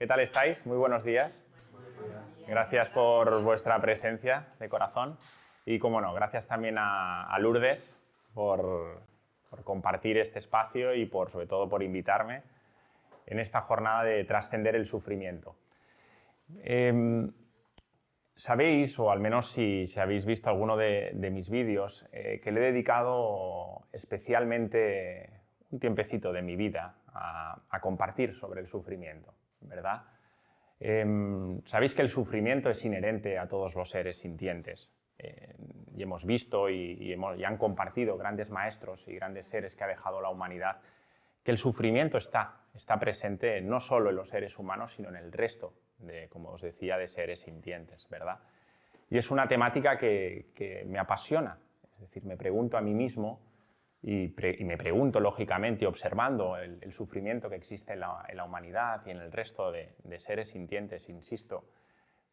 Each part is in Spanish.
¿Qué tal estáis? Muy buenos días. Gracias por vuestra presencia de corazón y, como no, gracias también a Lourdes por compartir este espacio y sobre todo por invitarme en esta jornada de trascender el sufrimiento. Sabéis, o al menos si habéis visto alguno de mis vídeos, que le he dedicado especialmente un tiempecito de mi vida a compartir sobre el sufrimiento, ¿verdad? Sabéis que el sufrimiento es inherente a todos los seres sintientes. Y hemos visto y han compartido grandes maestros y grandes seres que ha dejado la humanidad, que el sufrimiento está presente no solo en los seres humanos, sino en el resto, como os decía, de seres sintientes, ¿verdad? Y es una temática que me apasiona. Es decir, me pregunto a mí mismo y me pregunto, lógicamente, observando el sufrimiento que existe en la humanidad y en el resto de seres sintientes, insisto,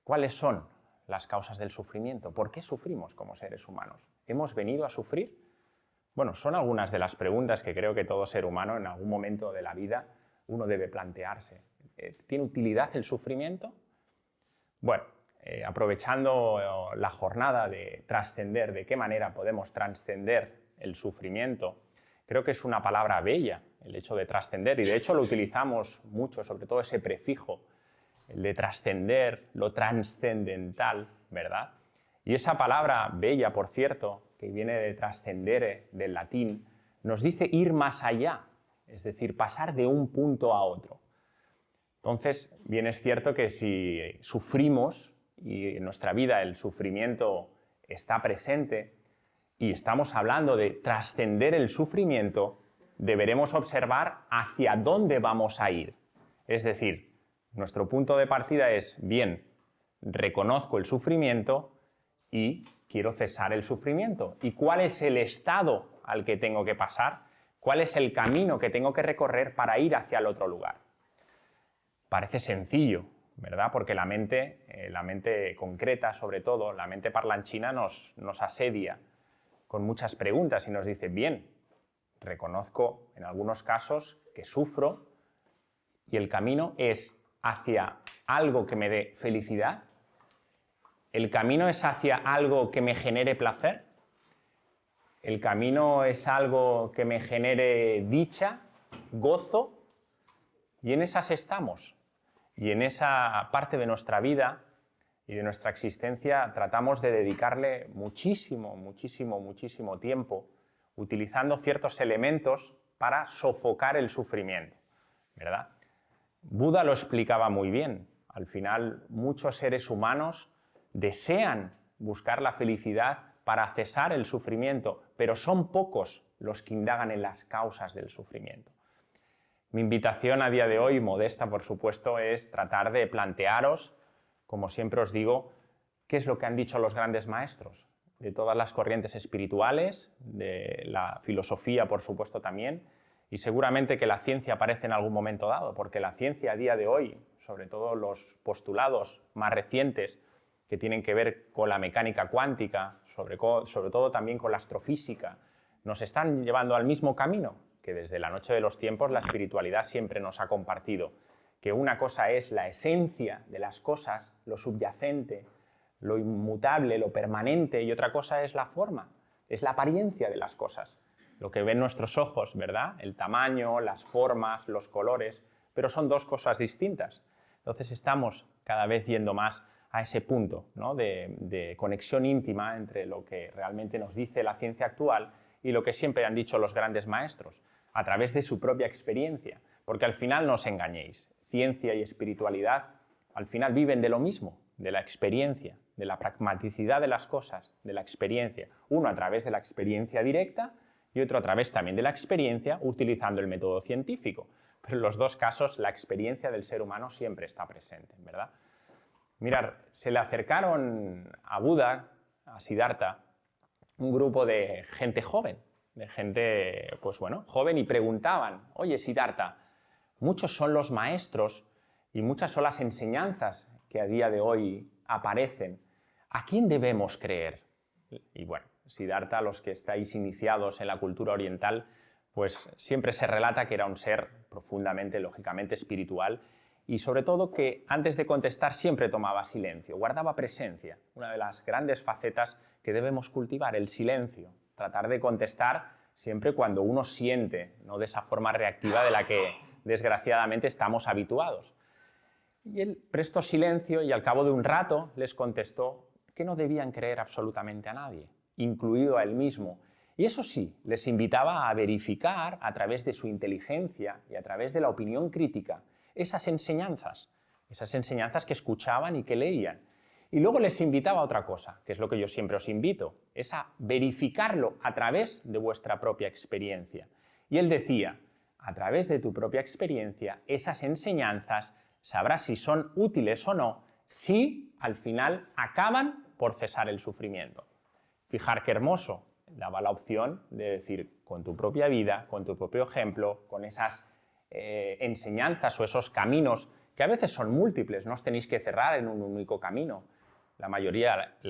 ¿cuáles son las causas del sufrimiento? ¿Por qué sufrimos como seres humanos? ¿Hemos venido a sufrir? Bueno, son algunas de las preguntas que creo que todo ser humano en algún momento de la vida uno debe plantearse. ¿Tiene utilidad el sufrimiento? Bueno, aprovechando la jornada de trascender, de qué manera podemos trascender el sufrimiento, creo que es una palabra bella, el hecho de trascender, y de hecho lo utilizamos mucho, sobre todo ese prefijo, el de trascender, lo trascendental, ¿verdad? Y esa palabra bella, por cierto, que viene de trascendere, del latín, nos dice ir más allá, es decir, pasar de un punto a otro. Entonces, bien es cierto que si sufrimos, y en nuestra vida el sufrimiento está presente, y estamos hablando de trascender el sufrimiento, deberemos observar hacia dónde vamos a ir. Es decir, nuestro punto de partida es, bien, reconozco el sufrimiento y quiero cesar el sufrimiento. ¿Y cuál es el estado al que tengo que pasar? ¿Cuál es el camino que tengo que recorrer para ir hacia el otro lugar? Parece sencillo, ¿verdad? Porque la mente concreta, sobre todo, la mente parlanchina nos asedia con muchas preguntas y nos dice, bien, reconozco en algunos casos que sufro y el camino es hacia algo que me dé felicidad. ¿El camino es hacia algo que me genere placer? ¿El camino es algo que me genere dicha, gozo? Y en esas estamos. Y en esa parte de nuestra vida y de nuestra existencia tratamos de dedicarle muchísimo tiempo utilizando ciertos elementos para sofocar el sufrimiento, ¿verdad? Buda lo explicaba muy bien. Al final, muchos seres humanos desean buscar la felicidad para cesar el sufrimiento, pero son pocos los que indagan en las causas del sufrimiento. Mi invitación a día de hoy, modesta por supuesto, es tratar de plantearos, como siempre os digo, qué es lo que han dicho los grandes maestros de todas las corrientes espirituales, de la filosofía por supuesto también, y seguramente que la ciencia aparece en algún momento dado, porque la ciencia a día de hoy, sobre todo los postulados más recientes que tienen que ver con la mecánica cuántica, sobre todo también con la astrofísica, nos están llevando al mismo camino que desde la noche de los tiempos la espiritualidad siempre nos ha compartido, que una cosa es la esencia de las cosas, lo subyacente, lo inmutable, lo permanente, y otra cosa es la forma, es la apariencia de las cosas, lo que ven nuestros ojos, ¿verdad? El tamaño, las formas, los colores, pero son dos cosas distintas. Entonces estamos cada vez yendo más a ese punto, ¿no? de conexión íntima entre lo que realmente nos dice la ciencia actual y lo que siempre han dicho los grandes maestros, a través de su propia experiencia. Porque al final no os engañéis, ciencia y espiritualidad al final viven de lo mismo, de la experiencia, de la pragmaticidad de las cosas, de la experiencia. Uno a través de la experiencia directa y otro a través también de la experiencia utilizando el método científico. Pero en los dos casos la experiencia del ser humano siempre está presente, ¿verdad? Mirad, se le acercaron a Buda, a Siddhartha, un grupo de gente joven, joven, y preguntaban, oye, Siddhartha, muchos son los maestros y muchas son las enseñanzas que a día de hoy aparecen. ¿A quién debemos creer? Y bueno, Siddhartha, los que estáis iniciados en la cultura oriental, pues siempre se relata que era un ser profundamente, lógicamente, espiritual y sobre todo que antes de contestar siempre tomaba silencio, guardaba presencia. Una de las grandes facetas que debemos cultivar, el silencio. Tratar de contestar siempre cuando uno siente, no de esa forma reactiva de la que desgraciadamente estamos habituados. Y él prestó silencio y al cabo de un rato les contestó que no debían creer absolutamente a nadie, incluido a él mismo. Y eso sí, les invitaba a verificar a través de su inteligencia y a través de la opinión crítica esas enseñanzas que escuchaban y que leían. Y luego les invitaba a otra cosa, que es lo que yo siempre os invito, es a verificarlo a través de vuestra propia experiencia. Y él decía, a través de tu propia experiencia, esas enseñanzas sabrás si son útiles o no, si al final acaban por cesar el sufrimiento. Fijar qué hermoso, daba la opción de decir, con tu propia vida, con tu propio ejemplo, con esas enseñanzas o esos caminos que a veces son múltiples, no os tenéis que cerrar en un único camino. La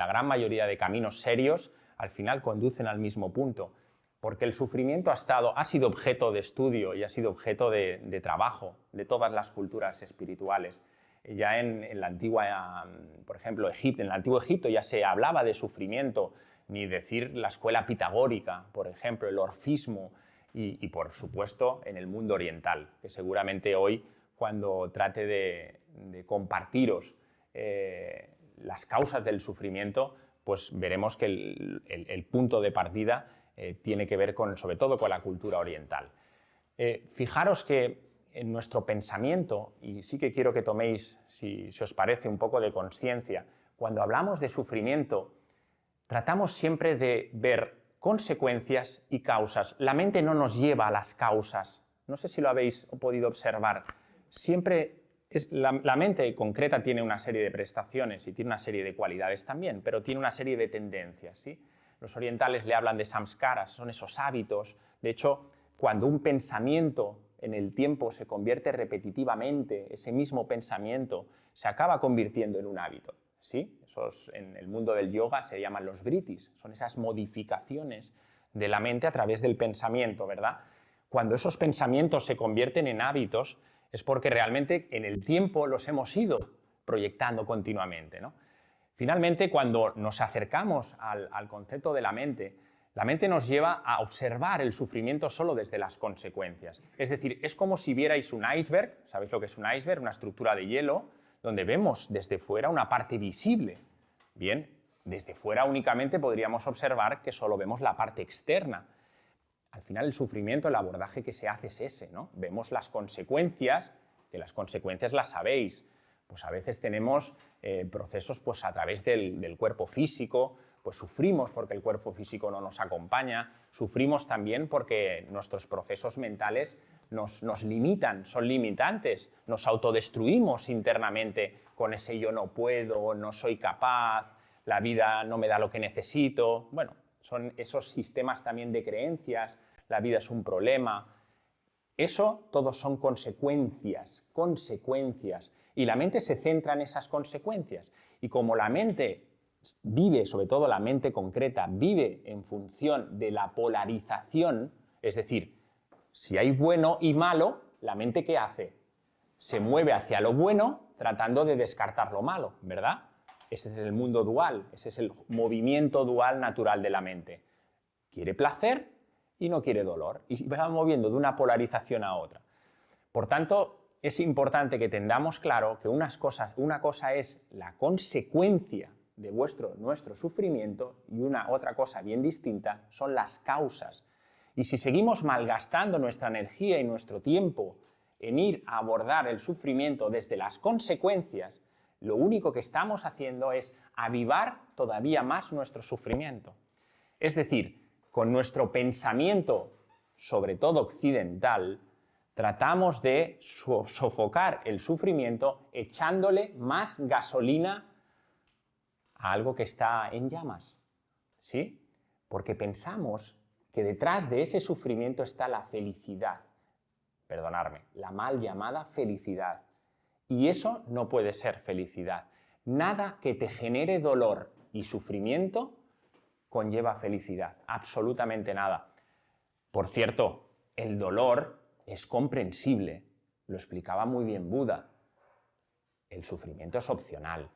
gran mayoría de caminos serios al final conducen al mismo punto, porque el sufrimiento ha sido objeto de estudio y ha sido objeto de trabajo de todas las culturas espirituales. Ya en la antigua, por ejemplo, en el antiguo Egipto ya se hablaba de sufrimiento, ni decir la escuela pitagórica, por ejemplo, el orfismo, y por supuesto en el mundo oriental, que seguramente hoy, cuando trate de compartiros las causas del sufrimiento, pues veremos que el punto de partida tiene que ver sobre todo con la cultura oriental. Fijaros que en nuestro pensamiento, y sí que quiero que toméis, si os parece, un poco de conciencia, cuando hablamos de sufrimiento, tratamos siempre de ver consecuencias y causas. La mente no nos lleva a las causas. No sé si lo habéis podido observar. Siempre la mente concreta tiene una serie de prestaciones y tiene una serie de cualidades también, pero tiene una serie de tendencias, ¿sí? Los orientales le hablan de samskaras, son esos hábitos. De hecho, cuando un pensamiento en el tiempo se convierte repetitivamente, ese mismo pensamiento se acaba convirtiendo en un hábito, ¿sí? Esos en el mundo del yoga se llaman los vrittis, son esas modificaciones de la mente a través del pensamiento, ¿verdad? Cuando esos pensamientos se convierten en hábitos es porque realmente en el tiempo los hemos ido proyectando continuamente, ¿no? Finalmente, cuando nos acercamos al concepto de la mente nos lleva a observar el sufrimiento solo desde las consecuencias. Es decir, es como si vierais un iceberg, ¿sabéis lo que es un iceberg? Una estructura de hielo, donde vemos desde fuera una parte visible. Bien, desde fuera únicamente podríamos observar que solo vemos la parte externa. Al final el sufrimiento, el abordaje que se hace es ese, ¿no? Vemos las consecuencias, que las consecuencias las sabéis. Pues a veces tenemos procesos pues, a través del cuerpo físico, pues sufrimos porque el cuerpo físico no nos acompaña, sufrimos también porque nuestros procesos mentales nos limitan, son limitantes, nos autodestruimos internamente con ese yo no puedo, no soy capaz, la vida no me da lo que necesito. Bueno, son esos sistemas también de creencias, la vida es un problema. Eso todos son consecuencias, y la mente se centra en esas consecuencias. Y como la mente vive, sobre todo la mente concreta, vive en función de la polarización, es decir, si hay bueno y malo, la mente ¿qué hace? Se mueve hacia lo bueno tratando de descartar lo malo, ¿verdad? Ese es el mundo dual, ese es el movimiento dual natural de la mente. Quiere placer y no quiere dolor, y va moviendo de una polarización a otra. Por tanto, es importante que tengamos claro que una cosa es la consecuencia de nuestro sufrimiento y otra cosa bien distinta son las causas. Y si seguimos malgastando nuestra energía y nuestro tiempo en ir a abordar el sufrimiento desde las consecuencias, lo único que estamos haciendo es avivar todavía más nuestro sufrimiento. Es decir, con nuestro pensamiento, sobre todo occidental, tratamos de sofocar el sufrimiento echándole más gasolina a algo que está en llamas, ¿sí? Porque pensamos que detrás de ese sufrimiento está la felicidad, perdonadme, la mal llamada felicidad. Y eso no puede ser felicidad. Nada que te genere dolor y sufrimiento conlleva felicidad, absolutamente nada. Por cierto, el dolor es comprensible, lo explicaba muy bien Buda. el sufrimiento es opcional.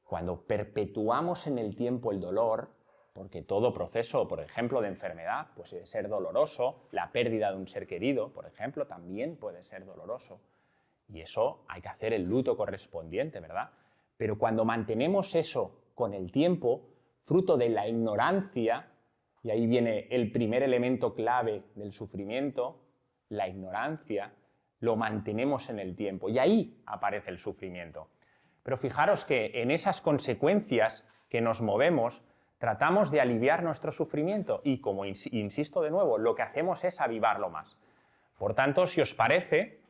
Cuando perpetuamos en el tiempo el dolor, porque todo proceso, por ejemplo, de enfermedad puede ser doloroso, la pérdida de un ser querido, por ejemplo, también puede ser doloroso. Y eso hay que hacer el luto correspondiente, ¿verdad? Pero cuando mantenemos eso con el tiempo, fruto de la ignorancia, y ahí viene el primer elemento clave del sufrimiento, la ignorancia, lo mantenemos en el tiempo y ahí aparece el sufrimiento. Pero fijaros que en esas consecuencias que nos movemos, tratamos de aliviar nuestro sufrimiento y, como insisto de nuevo, lo que hacemos es avivarlo más. Por tanto, si os parece,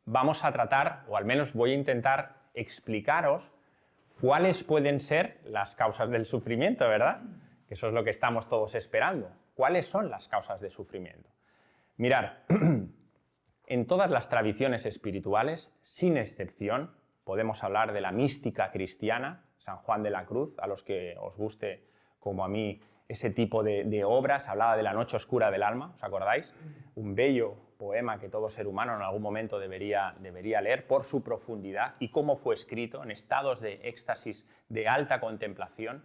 vamos a tratar, o al menos voy a intentar explicaros cuáles pueden ser las causas del sufrimiento, ¿verdad? Que eso es lo que estamos todos esperando. ¿Cuáles son las causas de sufrimiento? Mirad, en todas las tradiciones espirituales, sin excepción, podemos hablar de la mística cristiana, San Juan de la Cruz, a los que os guste, como a mí, ese tipo de obras, hablaba de la noche oscura del alma, ¿os acordáis? Un bello poema que todo ser humano en algún momento debería leer por su profundidad y cómo fue escrito en estados de éxtasis de alta contemplación.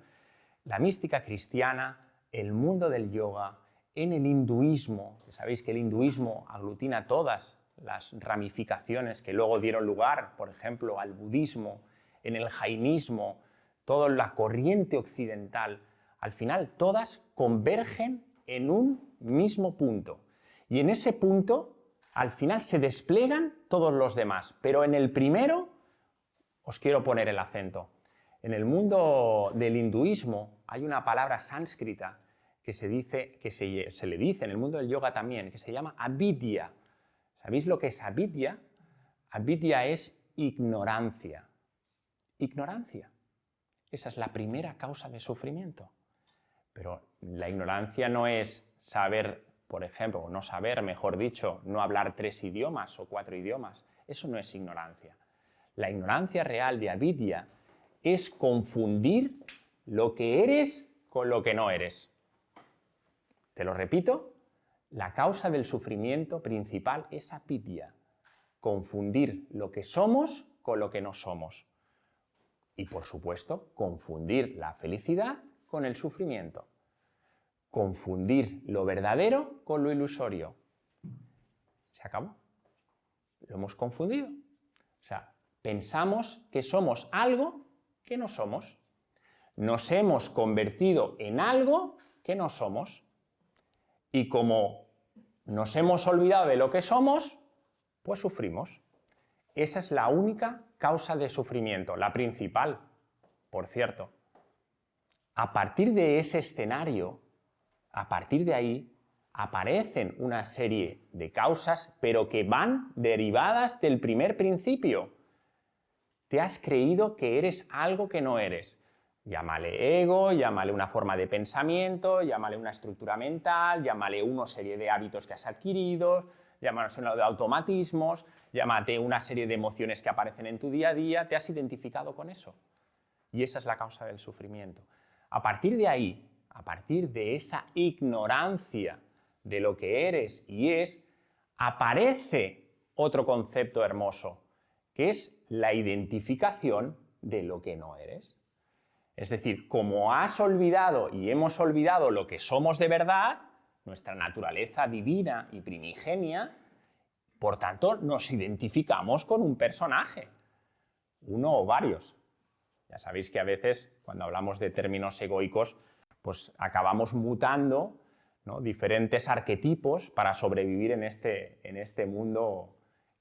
La mística cristiana, el mundo del yoga, en el hinduismo, sabéis que el hinduismo aglutina todas las ramificaciones que luego dieron lugar, por ejemplo, al budismo, en el jainismo, toda la corriente occidental, al final todas convergen en un mismo punto. Y en ese punto, al final se despliegan todos los demás, pero en el primero os quiero poner el acento. En el mundo del hinduismo hay una palabra sánscrita que se le dice en el mundo del yoga también, que se llama avidya. ¿Sabéis lo que es avidya? Avidya es ignorancia. Ignorancia. Esa es la primera causa de sufrimiento. Pero la ignorancia no es saber, por ejemplo, o no saber, mejor dicho, no hablar 3 idiomas o 4 idiomas. Eso no es ignorancia. La ignorancia real de avidya es confundir lo que eres con lo que no eres. Te lo repito, la causa del sufrimiento principal es avidya, confundir lo que somos con lo que no somos. Y, por supuesto, confundir la felicidad con el sufrimiento. Confundir lo verdadero con lo ilusorio. ¿Se acabó? Lo hemos confundido. O sea, pensamos que somos algo que no somos. Nos hemos convertido en algo que no somos. Y como nos hemos olvidado de lo que somos, pues sufrimos. Esa es la única causa de sufrimiento, la principal, por cierto. A partir de ese escenario, a partir de ahí, aparecen una serie de causas, pero que van derivadas del primer principio. Te has creído que eres algo que no eres. Llámale ego, llámale una forma de pensamiento, llámale una estructura mental, llámale una serie de hábitos que has adquirido, llámale una de automatismos, llámate una serie de emociones que aparecen en tu día a día. ¿Te has identificado con eso? Y esa es la causa del sufrimiento. A partir de ahí, a partir de esa ignorancia de lo que eres y es, aparece otro concepto hermoso, que es la identificación de lo que no eres. Es decir, como has olvidado y hemos olvidado lo que somos de verdad, nuestra naturaleza divina y primigenia, por tanto, nos identificamos con un personaje, uno o varios. Ya sabéis que a veces, cuando hablamos de términos egoicos, pues acabamos mutando, ¿no?, diferentes arquetipos para sobrevivir en este mundo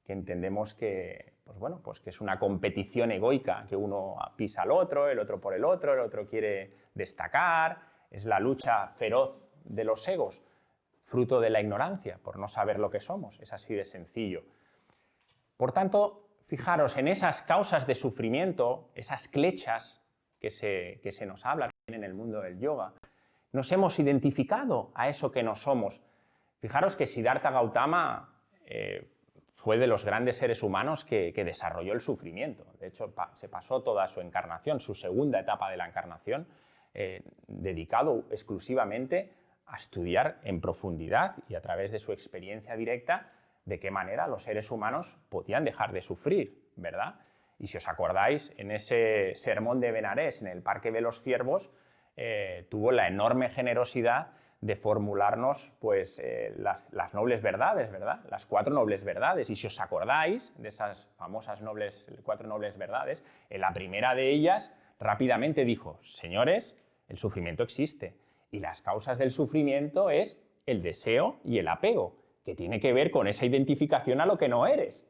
que entendemos que, pues que es una competición egoica, que uno pisa al otro, el otro por el otro quiere destacar, es la lucha feroz de los egos, fruto de la ignorancia, por no saber lo que somos, es así de sencillo. Por tanto, fijaros en esas causas de sufrimiento, esas clechas que se nos habla en el mundo del yoga, nos hemos identificado a eso que no somos. Fijaros que Siddhartha Gautama fue de los grandes seres humanos que desarrolló el sufrimiento. De hecho, se pasó toda su encarnación, su segunda etapa de la encarnación, dedicado exclusivamente a estudiar en profundidad y a través de su experiencia directa de qué manera los seres humanos podían dejar de sufrir, ¿verdad? Y si os acordáis, en ese sermón de Benarés, en el Parque de los Ciervos, tuvo la enorme generosidad de formularnos pues, las nobles verdades, ¿verdad? Las 4 nobles verdades. Y si os acordáis de esas famosas 4 nobles verdades, en la primera de ellas rápidamente dijo: señores, el sufrimiento existe y las causas del sufrimiento es el deseo y el apego, que tiene que ver con esa identificación a lo que no eres.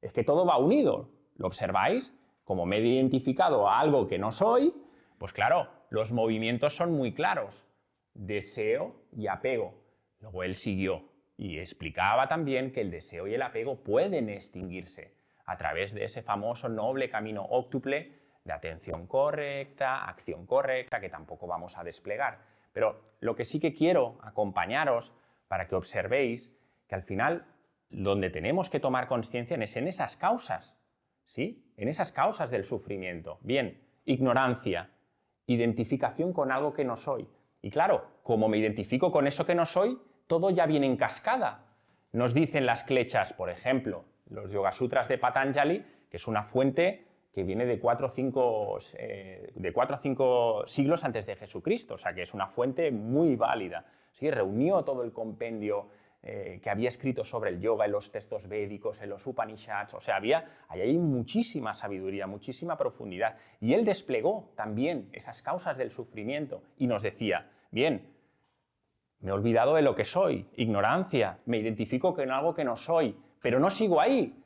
Es que todo va unido. ¿Lo observáis? Como me he identificado a algo que no soy, pues claro, los movimientos son muy claros. Deseo y apego. Luego él siguió y explicaba también que el deseo y el apego pueden extinguirse a través de ese famoso noble camino óctuple de atención correcta, acción correcta, que tampoco vamos a desplegar. Pero lo que sí que quiero acompañaros para que observéis que al final donde tenemos que tomar conciencia es en esas causas, ¿sí? En esas causas del sufrimiento. Bien, ignorancia, identificación con algo que no soy. Y claro, como me identifico con eso que no soy, todo ya viene en cascada. Nos dicen las klechas, por ejemplo, los Yoga Sutras de Patanjali, que es una fuente que viene de 4 o 5 siglos antes de Jesucristo, o sea que es una fuente muy válida. ¿Sí? Reunió todo el compendio que había escrito sobre el yoga en los textos védicos, en los Upanishads, o sea, ahí hay muchísima sabiduría, muchísima profundidad. Y él desplegó también esas causas del sufrimiento y nos decía: bien, me he olvidado de lo que soy, ignorancia, me identifico con algo que no soy, pero no sigo ahí.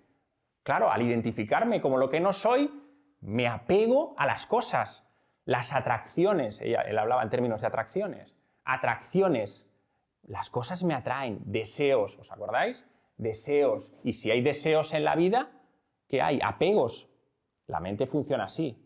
Claro, al identificarme como lo que no soy, me apego a las cosas, las atracciones. Él hablaba en términos de atracciones. Atracciones. Las cosas me atraen, deseos, ¿os acordáis? Deseos. Y si hay deseos en la vida, ¿qué hay? Apegos. La mente funciona así.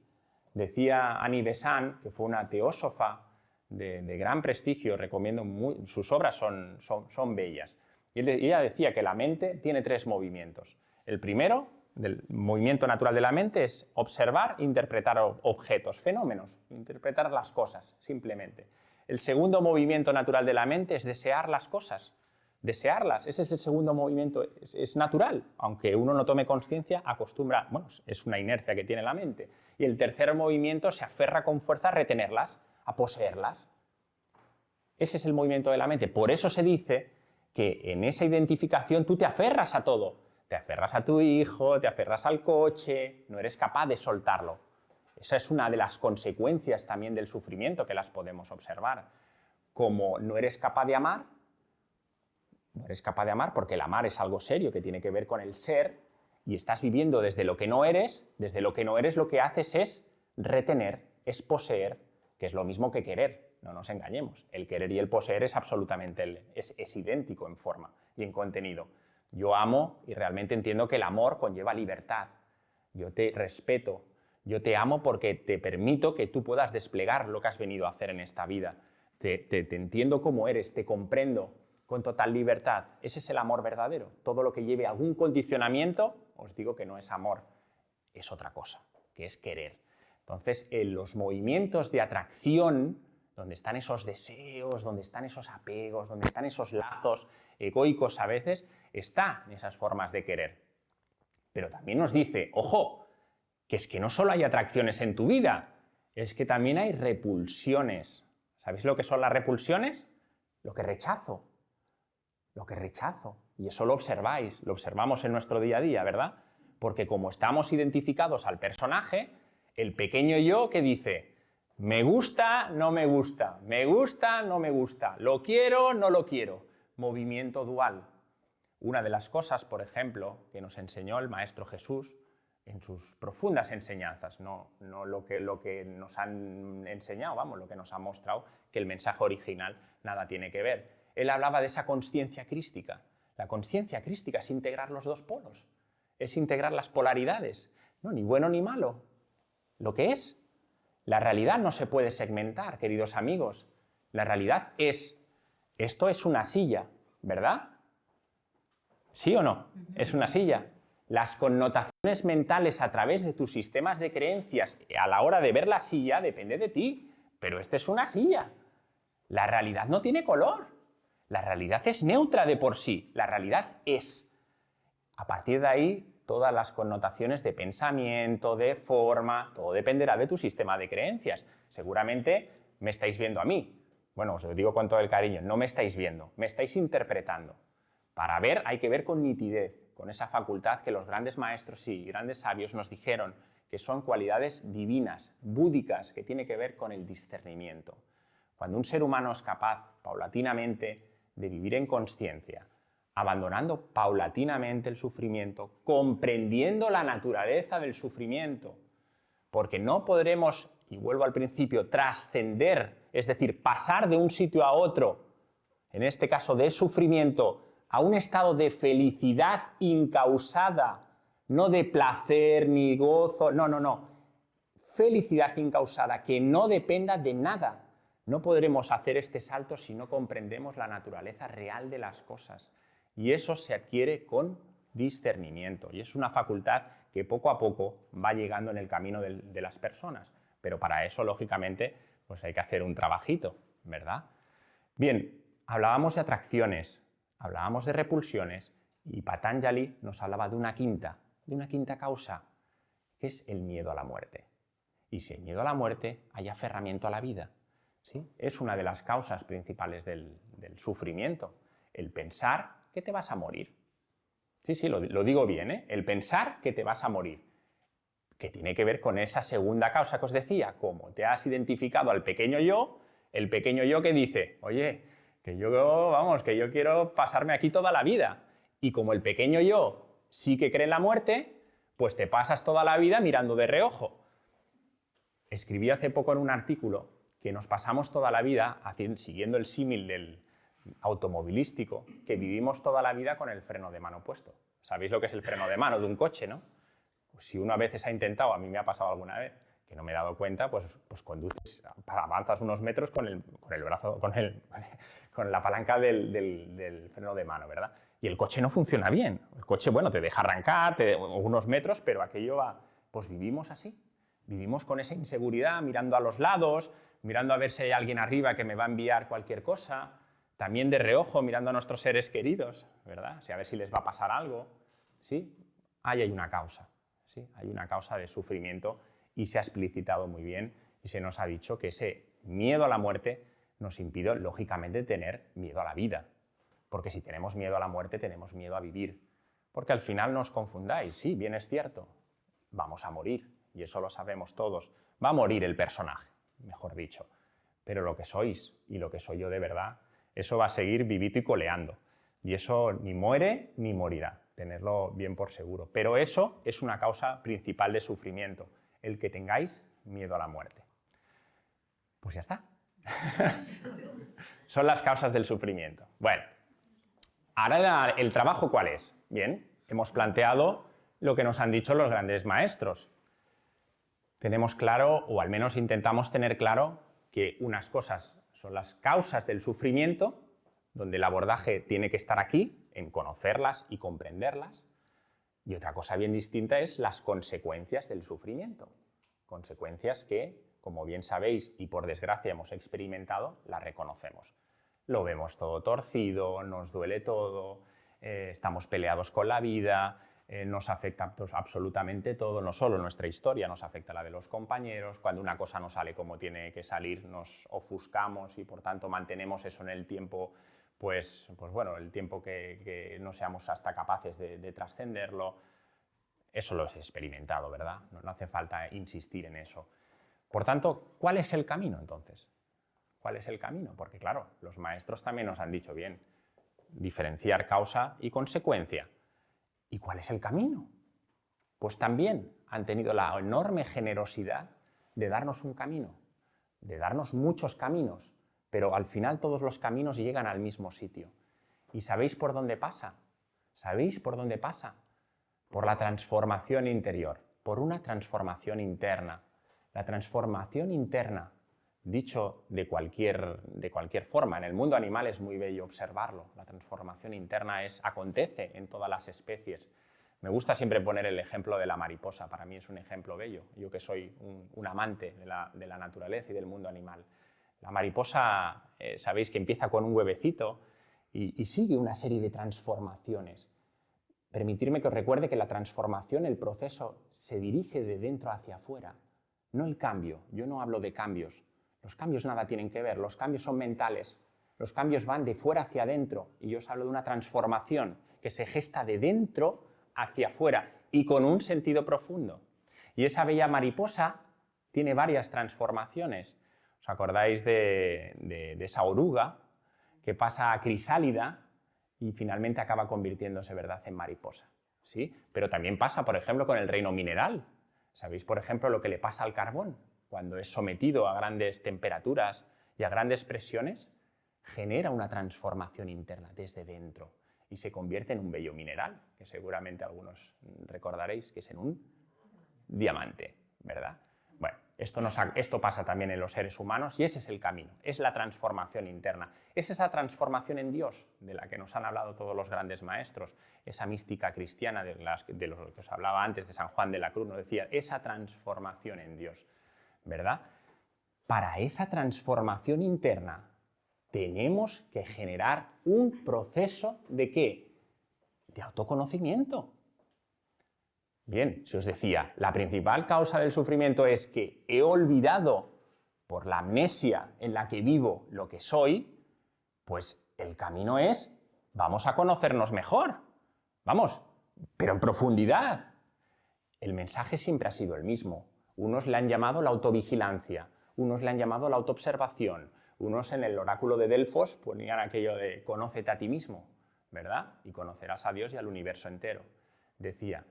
Decía Annie Besant, que fue una teósofa de gran prestigio, recomiendo sus obras son bellas. Y ella decía que la mente tiene 3 movimientos. El primero, del movimiento natural de la mente, es observar, interpretar objetos, fenómenos, interpretar las cosas, simplemente. El segundo movimiento natural de la mente es desear las cosas, desearlas. Ese es el segundo movimiento, es natural, aunque uno no tome conciencia, acostumbra, bueno, es una inercia que tiene la mente. Y el tercer movimiento se aferra con fuerza a retenerlas, a poseerlas. Ese es el movimiento de la mente. Por eso se dice que en esa identificación tú te aferras a todo. Te aferras a tu hijo, te aferras al coche, no eres capaz de soltarlo. Esa es una de las consecuencias también del sufrimiento que las podemos observar. Como no eres capaz de amar porque el amar es algo serio que tiene que ver con el ser y estás viviendo desde lo que no eres lo que haces es retener, es poseer, que es lo mismo que querer, no nos engañemos. El querer y el poseer es absolutamente, es idéntico en forma y en contenido. Yo amo y realmente entiendo que el amor conlleva libertad. Yo te respeto, yo te amo porque te permito que tú puedas desplegar lo que has venido a hacer en esta vida. Te entiendo como eres, te comprendo con total libertad. Ese es el amor verdadero. Todo lo que lleve algún condicionamiento, os digo que no es amor, es otra cosa, que es querer. Entonces, en los movimientos de atracción, donde están esos deseos, donde están esos apegos, donde están esos lazos egoicos a veces, están esas formas de querer. Pero también nos dice, ojo, que es que no solo hay atracciones en tu vida, es que también hay repulsiones. ¿Sabéis lo que son las repulsiones? Lo que rechazo. Lo que rechazo. Y eso lo observáis, lo observamos en nuestro día a día, ¿verdad? Porque como estamos identificados al personaje, el pequeño yo que dice, me gusta, no me gusta, me gusta, no me gusta, lo quiero, no lo quiero. Movimiento dual. Una de las cosas, por ejemplo, que nos enseñó el Maestro Jesús en sus profundas enseñanzas, no lo que nos han enseñado, vamos, lo que nos ha mostrado, que el mensaje original nada tiene que ver. Él hablaba de esa consciencia crística. La consciencia crística es integrar los dos polos, es integrar las polaridades, no, ni bueno ni malo, lo que es. La realidad no se puede segmentar, queridos amigos. La realidad es, esto es una silla, ¿verdad? ¿Sí o no? Es una silla. Las connotaciones mentales a través de tus sistemas de creencias a la hora de ver la silla depende de ti, pero esta es una silla. La realidad no tiene color. La realidad es neutra de por sí. La realidad es. A partir de ahí, todas las connotaciones de pensamiento, de forma, todo dependerá de tu sistema de creencias. Seguramente me estáis viendo a mí. Bueno, os lo digo con todo el cariño, no me estáis viendo, me estáis interpretando. Para ver hay que ver con nitidez, con esa facultad que los grandes maestros y grandes sabios nos dijeron que son cualidades divinas, búdicas, que tiene que ver con el discernimiento. Cuando un ser humano es capaz, paulatinamente, de vivir en consciencia, abandonando paulatinamente el sufrimiento, comprendiendo la naturaleza del sufrimiento, porque no podremos, y vuelvo al principio, trascender, es decir, pasar de un sitio a otro, en este caso de sufrimiento, a un estado de felicidad incausada, no de placer ni gozo, no. Felicidad incausada, que no dependa de nada. No podremos hacer este salto si no comprendemos la naturaleza real de las cosas. Y eso se adquiere con discernimiento. Y es una facultad que poco a poco va llegando en el camino de las personas. Pero para eso, lógicamente, pues hay que hacer un trabajito, ¿verdad? Bien, hablábamos de atracciones, hablábamos de repulsiones y Patanjali nos hablaba de una quinta causa, que es el miedo a la muerte. Y si hay miedo a la muerte, hay aferramiento a la vida. ¿Sí? Es una de las causas principales del sufrimiento, el pensar que te vas a morir. Sí, lo digo bien, ¿eh? El pensar que te vas a morir, que tiene que ver con esa segunda causa que os decía, como te has identificado al pequeño yo, el pequeño yo que dice, oye, que yo quiero pasarme aquí toda la vida. Y como el pequeño yo sí que cree en la muerte, pues te pasas toda la vida mirando de reojo. Escribí hace poco en un artículo que nos pasamos toda la vida siguiendo el símil del automovilístico, que vivimos toda la vida con el freno de mano puesto. ¿Sabéis lo que es el freno de mano de un coche, no? Pues si uno a veces ha intentado, a mí me ha pasado alguna vez, que no me he dado cuenta, pues conduces, avanzas unos metros con el brazo, con la palanca del freno de mano, ¿verdad? Y el coche no funciona bien. El coche, bueno, te deja arrancar unos metros, pero aquello va... Pues vivimos así. Vivimos con esa inseguridad, mirando a los lados, mirando a ver si hay alguien arriba que me va a enviar cualquier cosa, también de reojo mirando a nuestros seres queridos, ¿verdad? A ver si les va a pasar algo. ¿Sí? Ahí hay una causa. ¿Sí? Hay una causa de sufrimiento y se ha explicitado muy bien y se nos ha dicho que ese miedo a la muerte nos impide, lógicamente, tener miedo a la vida. Porque si tenemos miedo a la muerte, tenemos miedo a vivir. Porque al final no os confundáis, sí, bien es cierto, vamos a morir. Y eso lo sabemos todos. Va a morir el personaje, mejor dicho. Pero lo que sois y lo que soy yo de verdad, eso va a seguir vivito y coleando. Y eso ni muere ni morirá, tenerlo bien por seguro. Pero eso es una causa principal de sufrimiento, el que tengáis miedo a la muerte. Pues ya está. Son las causas del sufrimiento. Bueno, ahora el trabajo, ¿cuál es? Bien, hemos planteado lo que nos han dicho los grandes maestros. Tenemos claro, o al menos intentamos tener claro, que unas cosas son las causas del sufrimiento, donde el abordaje tiene que estar aquí, en conocerlas y comprenderlas, y otra cosa bien distinta es las consecuencias del sufrimiento. Consecuencias que, como bien sabéis y por desgracia hemos experimentado, las reconocemos. Lo vemos todo torcido, nos duele todo, estamos peleados con la vida, nos afecta absolutamente todo, no solo nuestra historia, nos afecta la de los compañeros, cuando una cosa no sale como tiene que salir nos ofuscamos y por tanto mantenemos eso en el tiempo, pues bueno, el tiempo que no seamos hasta capaces de trascenderlo. Eso lo he experimentado, ¿verdad? No hace falta insistir en eso. Por tanto, ¿cuál es el camino entonces? ¿Cuál es el camino? Porque claro, los maestros también nos han dicho bien, diferenciar causa y consecuencia. ¿Y cuál es el camino? Pues también han tenido la enorme generosidad de darnos un camino, de darnos muchos caminos, pero al final todos los caminos llegan al mismo sitio. ¿Y sabéis por dónde pasa? ¿Sabéis por dónde pasa? Por la transformación interior, por una transformación interna. La transformación interna, dicho de cualquier forma, en el mundo animal es muy bello observarlo. La transformación interna acontece en todas las especies. Me gusta siempre poner el ejemplo de la mariposa, para mí es un ejemplo bello, yo que soy un amante de la naturaleza y del mundo animal. La mariposa, sabéis que empieza con un huevecito y sigue una serie de transformaciones. Permitirme que os recuerde que la transformación, el proceso, se dirige de dentro hacia afuera, no el cambio. Yo no hablo de cambios. Los cambios nada tienen que ver, los cambios son mentales. Los cambios van de fuera hacia adentro y yo os hablo de una transformación que se gesta de dentro hacia afuera y con un sentido profundo. Y esa bella mariposa tiene varias transformaciones. ¿Os acordáis de esa oruga que pasa a crisálida y finalmente acaba convirtiéndose, ¿verdad?, en mariposa? ¿Sí? Pero también pasa, por ejemplo, con el reino mineral. ¿Sabéis, por ejemplo, lo que le pasa al carbón? Cuando es sometido a grandes temperaturas y a grandes presiones, genera una transformación interna desde dentro y se convierte en un bello mineral, que seguramente algunos recordaréis que es en un diamante, ¿verdad? Bueno, esto pasa también en los seres humanos y ese es el camino, es la transformación interna. Es esa transformación en Dios de la que nos han hablado todos los grandes maestros, esa mística cristiana de lo que os hablaba antes de San Juan de la Cruz, nos decía, esa transformación en Dios, ¿verdad? Para esa transformación interna tenemos que generar un proceso ¿de qué? De autoconocimiento. Bien, si os decía, la principal causa del sufrimiento es que he olvidado por la amnesia en la que vivo lo que soy, pues el camino es, vamos a conocernos mejor, vamos, pero en profundidad. El mensaje siempre ha sido el mismo. Unos le han llamado la autovigilancia, unos le han llamado la autoobservación, unos en el oráculo de Delfos ponían aquello de conócete a ti mismo, ¿verdad? Y conocerás a Dios y al universo entero. Decía,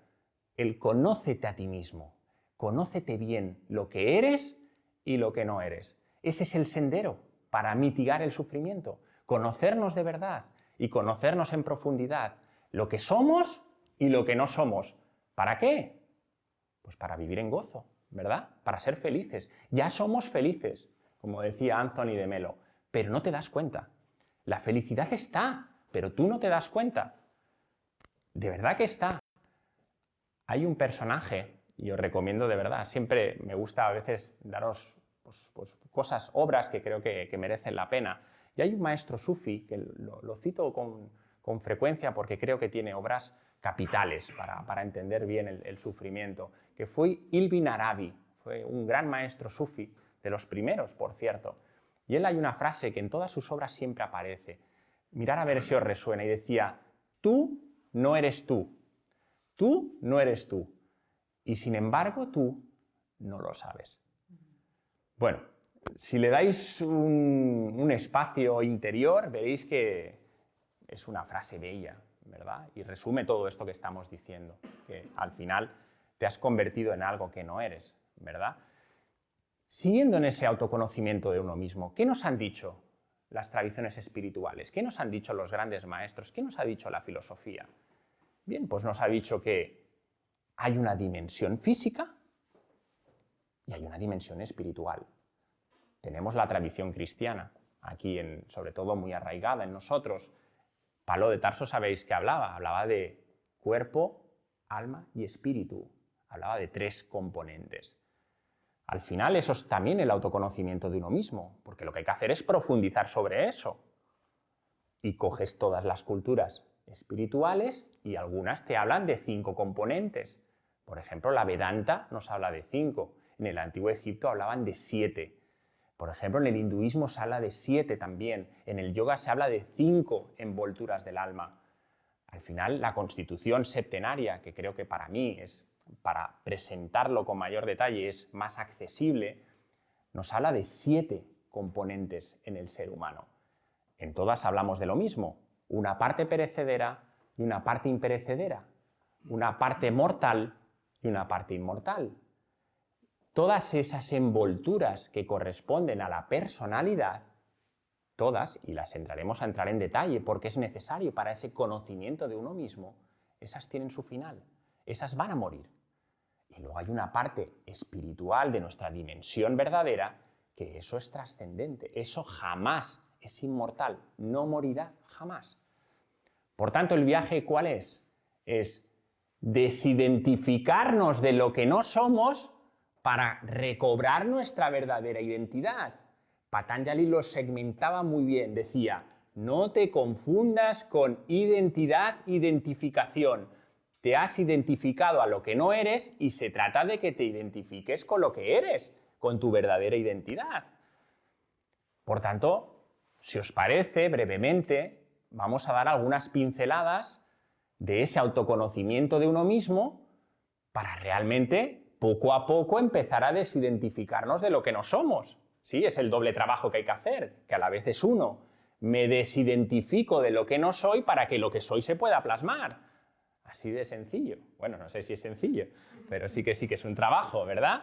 el conócete a ti mismo, conócete bien lo que eres y lo que no eres. Ese es el sendero para mitigar el sufrimiento, conocernos de verdad y conocernos en profundidad, lo que somos y lo que no somos. ¿Para qué? Pues para vivir en gozo, ¿verdad? Para ser felices. Ya somos felices, como decía Anthony de Melo, pero no te das cuenta. La felicidad está, pero tú no te das cuenta. De verdad que está. Hay un personaje, y os recomiendo de verdad, siempre me gusta a veces daros cosas, obras que creo que merecen la pena. Y hay un maestro sufi, que lo cito con frecuencia porque creo que tiene obras capitales para entender bien el sufrimiento, que fue Ibn Arabi, fue un gran maestro sufi, de los primeros, por cierto. Y él hay una frase que en todas sus obras siempre aparece. Mirad a ver si os resuena, y decía, tú no eres tú. Tú no eres tú, y sin embargo tú no lo sabes. Bueno, si le dais un espacio interior, veréis que es una frase bella, ¿verdad? Y resume todo esto que estamos diciendo, que al final te has convertido en algo que no eres, ¿verdad? Siguiendo en ese autoconocimiento de uno mismo, ¿qué nos han dicho las tradiciones espirituales? ¿Qué nos han dicho los grandes maestros? ¿Qué nos ha dicho la filosofía? Bien, pues nos ha dicho que hay una dimensión física y hay una dimensión espiritual. Tenemos la tradición cristiana, aquí sobre todo muy arraigada en nosotros. Pablo de Tarso, sabéis que hablaba de cuerpo, alma y espíritu. Hablaba de 3 componentes. Al final eso es también el autoconocimiento de uno mismo, porque lo que hay que hacer es profundizar sobre eso. Y coges todas las culturas espirituales y algunas te hablan de 5 componentes. Por ejemplo, la Vedanta nos habla de 5. En el Antiguo Egipto hablaban de 7. Por ejemplo, en el hinduismo se habla de 7 también. En el yoga se habla de 5 envolturas del alma. Al final, la constitución septenaria, que creo que para mí es, para presentarlo con mayor detalle, es más accesible, nos habla de 7 componentes en el ser humano. En todas hablamos de lo mismo, una parte perecedera y una parte imperecedera, una parte mortal y una parte inmortal. Todas esas envolturas que corresponden a la personalidad, todas, y las entraremos a entrar en detalle porque es necesario para ese conocimiento de uno mismo, esas tienen su final, esas van a morir. Y luego hay una parte espiritual de nuestra dimensión verdadera que eso es trascendente, eso jamás es inmortal, no morirá jamás. Por tanto, el viaje, ¿cuál es? Es desidentificarnos de lo que no somos para recobrar nuestra verdadera identidad. Patanjali lo segmentaba muy bien, decía, no te confundas con identidad, identificación. Te has identificado a lo que no eres y se trata de que te identifiques con lo que eres, con tu verdadera identidad. Por tanto, si os parece, brevemente, vamos a dar algunas pinceladas de ese autoconocimiento de uno mismo para realmente, poco a poco, empezar a desidentificarnos de lo que no somos. Sí, es el doble trabajo que hay que hacer, que a la vez es uno. Me desidentifico de lo que no soy para que lo que soy se pueda plasmar. Así de sencillo. Bueno, no sé si es sencillo, pero sí que es un trabajo, ¿verdad?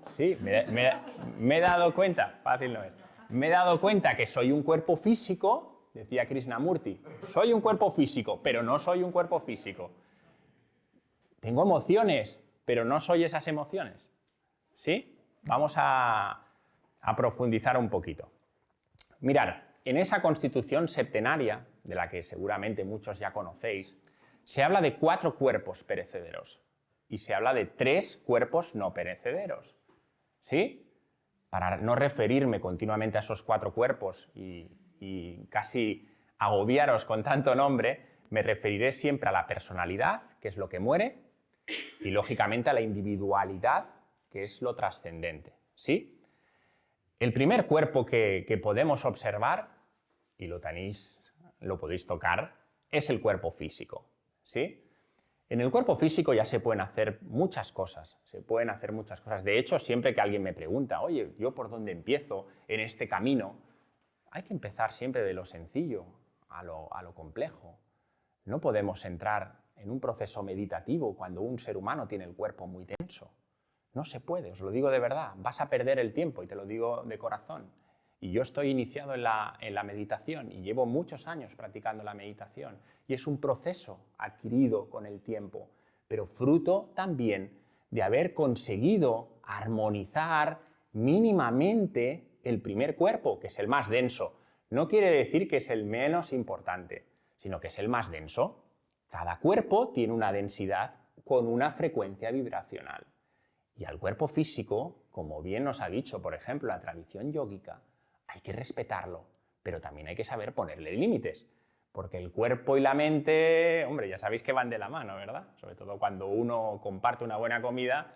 Sí, me he dado cuenta, fácil no es. Me he dado cuenta que soy un cuerpo físico, decía Krishnamurti, soy un cuerpo físico, pero no soy un cuerpo físico. Tengo emociones, pero no soy esas emociones. ¿Sí? Vamos a profundizar un poquito. Mirad, en esa constitución septenaria, de la que seguramente muchos ya conocéis, se habla de 4 cuerpos perecederos y se habla de 3 cuerpos no perecederos. ¿Sí? Para no referirme continuamente a esos 4 cuerpos y casi agobiaros con tanto nombre, me referiré siempre a la personalidad, que es lo que muere, y lógicamente a la individualidad, que es lo trascendente. ¿Sí? El primer cuerpo que podemos observar, y lo podéis tocar, es el cuerpo físico. ¿Sí? En el cuerpo físico ya se pueden hacer muchas cosas, De hecho, siempre que alguien me pregunta, oye, ¿yo por dónde empiezo en este camino? Hay que empezar siempre de lo sencillo a lo complejo. No podemos entrar en un proceso meditativo cuando un ser humano tiene el cuerpo muy tenso. No se puede, os lo digo de verdad, vas a perder el tiempo y te lo digo de corazón. Y yo estoy iniciado en la meditación y llevo muchos años practicando la meditación y es un proceso adquirido con el tiempo, pero fruto también de haber conseguido armonizar mínimamente el primer cuerpo, que es el más denso. No quiere decir que es el menos importante, sino que es el más denso. Cada cuerpo tiene una densidad con una frecuencia vibracional. Y al cuerpo físico, como bien nos ha dicho, por ejemplo, la tradición yógica, hay que respetarlo, pero también hay que saber ponerle límites, porque el cuerpo y la mente, hombre, ya sabéis que van de la mano, ¿verdad? Sobre todo cuando uno comparte una buena comida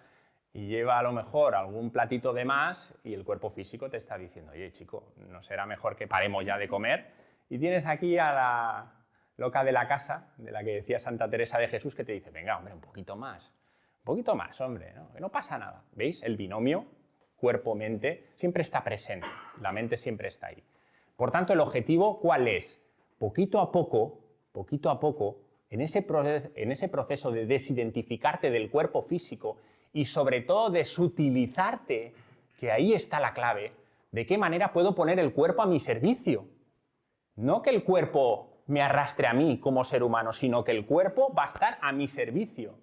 y lleva a lo mejor algún platito de más y el cuerpo físico te está diciendo, oye, chico, ¿no será mejor que paremos ya de comer? Y tienes aquí a la loca de la casa, de la que decía Santa Teresa de Jesús, que te dice, venga, hombre, un poquito más, hombre, ¿no? Que no pasa nada. ¿Veis? El binomio cuerpo-mente siempre está presente, la mente siempre está ahí. Por tanto, el objetivo, ¿cuál es? Poquito a poco, en ese proceso de desidentificarte del cuerpo físico y sobre todo de sutilizarte, que ahí está la clave, de qué manera puedo poner el cuerpo a mi servicio. No que el cuerpo me arrastre a mí como ser humano, sino que el cuerpo va a estar a mi servicio.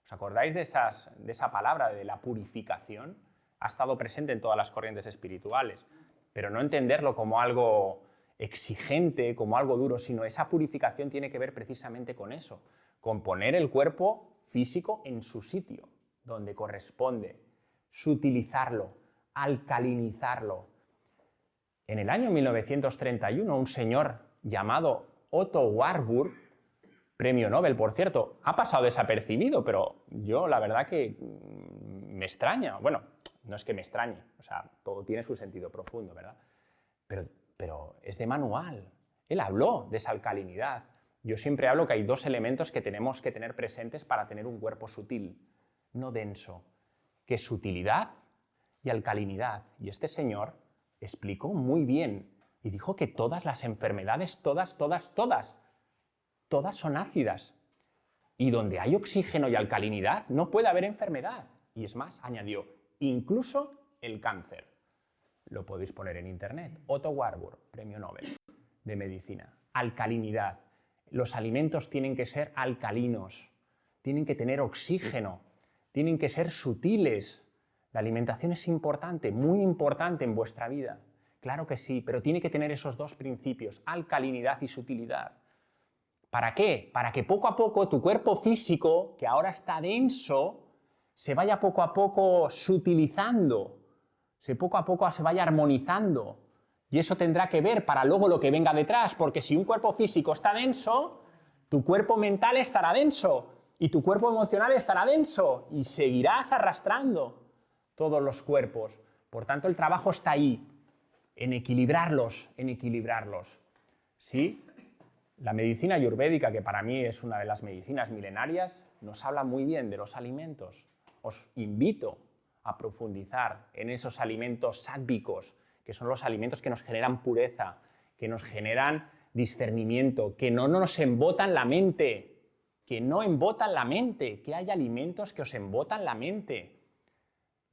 ¿Os acordáis de esa palabra, de la purificación? Ha estado presente en todas las corrientes espirituales, pero no entenderlo como algo exigente, como algo duro, sino esa purificación tiene que ver precisamente con eso, con poner el cuerpo físico en su sitio, donde corresponde, sutilizarlo, alcalinizarlo. En el año 1931, un señor llamado Otto Warburg, premio Nobel, por cierto, ha pasado desapercibido, pero yo la verdad que me extraña. Bueno, no es que me extrañe, o sea, todo tiene su sentido profundo, ¿verdad? Pero es de manual. Él habló de esa alcalinidad. Yo siempre hablo que hay 2 elementos que tenemos que tener presentes para tener un cuerpo sutil, no denso, que es sutilidad y alcalinidad. Y este señor explicó muy bien y dijo que todas las enfermedades, todas son ácidas. Y donde hay oxígeno y alcalinidad no puede haber enfermedad. Y es más, añadió, incluso el cáncer. Lo podéis poner en internet. Otto Warburg, premio Nobel de medicina. Alcalinidad. Los alimentos tienen que ser alcalinos, tienen que tener oxígeno, tienen que ser sutiles. La alimentación es importante, muy importante en vuestra vida. Claro que sí, pero tiene que tener esos 2 principios, alcalinidad y sutilidad. ¿Para qué? Para que poco a poco tu cuerpo físico, que ahora está denso, se vaya poco a poco sutilizando, poco a poco se vaya armonizando. Y eso tendrá que ver para luego lo que venga detrás, porque si un cuerpo físico está denso, tu cuerpo mental estará denso. y tu cuerpo emocional estará denso y seguirás arrastrando todos los cuerpos. Por tanto, el trabajo está ahí, en equilibrarlos, ¿sí? La medicina ayurvédica, que para mí es una de las medicinas milenarias, nos habla muy bien de los alimentos. Os invito a profundizar en esos alimentos sádvicos, que son los alimentos que nos generan pureza, que nos generan discernimiento, que no nos embotan la mente, que no embotan la mente, que hay alimentos que os embotan la mente.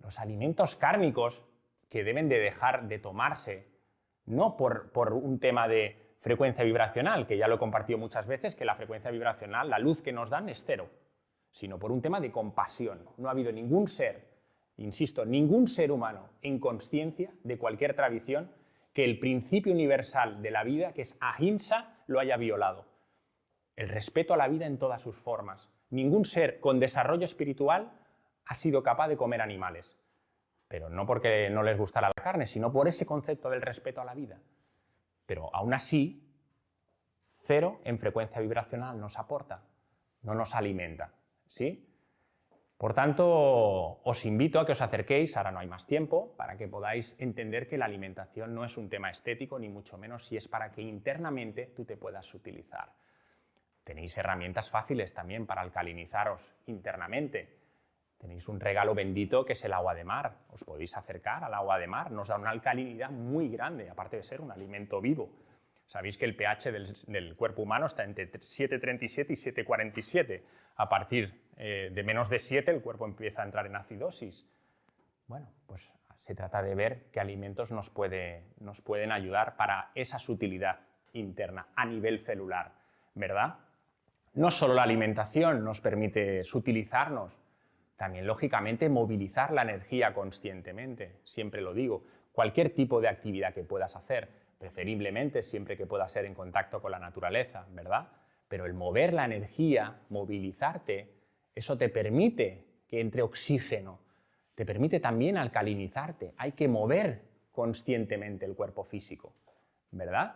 Los alimentos kármicos que deben de dejar de tomarse, no por un tema de frecuencia vibracional, que ya lo he compartido muchas veces, que la frecuencia vibracional, la luz que nos dan es cero, sino por un tema de compasión. No ha habido ningún ser, insisto, ningún ser humano en consciencia de cualquier tradición que el principio universal de la vida, que es ahimsa, lo haya violado. El respeto a la vida en todas sus formas. Ningún ser con desarrollo espiritual ha sido capaz de comer animales, pero no porque no les gustara la carne, sino por ese concepto del respeto a la vida. Pero aún así, cero en frecuencia vibracional nos aporta, no nos alimenta, ¿sí? Por tanto, os invito a que os acerquéis, ahora no hay más tiempo, para que podáis entender que la alimentación no es un tema estético, ni mucho menos, si es para que internamente tú te puedas utilizar. Tenéis herramientas fáciles también para alcalinizaros internamente. Tenéis un regalo bendito que es el agua de mar. Os podéis acercar al agua de mar, nos da una alcalinidad muy grande, aparte de ser un alimento vivo. Sabéis que el pH del cuerpo humano está entre 7,37 y 7,47. A partir de menos de 7 el cuerpo empieza a entrar en acidosis. Bueno, pues se trata de ver qué alimentos nos pueden ayudar para esa sutilidad interna a nivel celular, ¿verdad? No solo la alimentación nos permite sutilizarnos, también, lógicamente, movilizar la energía conscientemente, siempre lo digo. Cualquier tipo de actividad que puedas hacer, preferiblemente siempre que pueda ser en contacto con la naturaleza, ¿verdad? Pero el mover la energía, movilizarte, eso te permite que entre oxígeno, te permite también alcalinizarte. Hay que mover conscientemente el cuerpo físico, ¿verdad?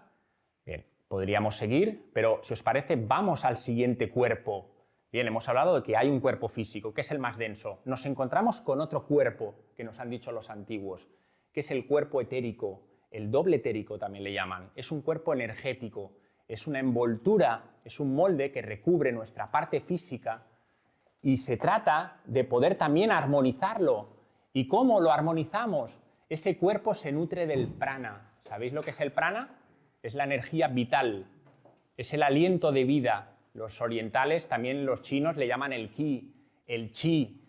Bien, podríamos seguir, pero si os parece, vamos al siguiente cuerpo. Bien, hemos hablado de que hay un cuerpo físico, que es el más denso. Nos encontramos con otro cuerpo, que nos han dicho los antiguos, que es el cuerpo etérico, el doble etérico también le llaman. Es un cuerpo energético, es una envoltura, es un molde que recubre nuestra parte física y se trata de poder también armonizarlo. ¿Y cómo lo armonizamos? Ese cuerpo se nutre del prana. ¿Sabéis lo que es el prana? Es la energía vital, es el aliento de vida. Los orientales, también los chinos, le llaman el ki, el chi.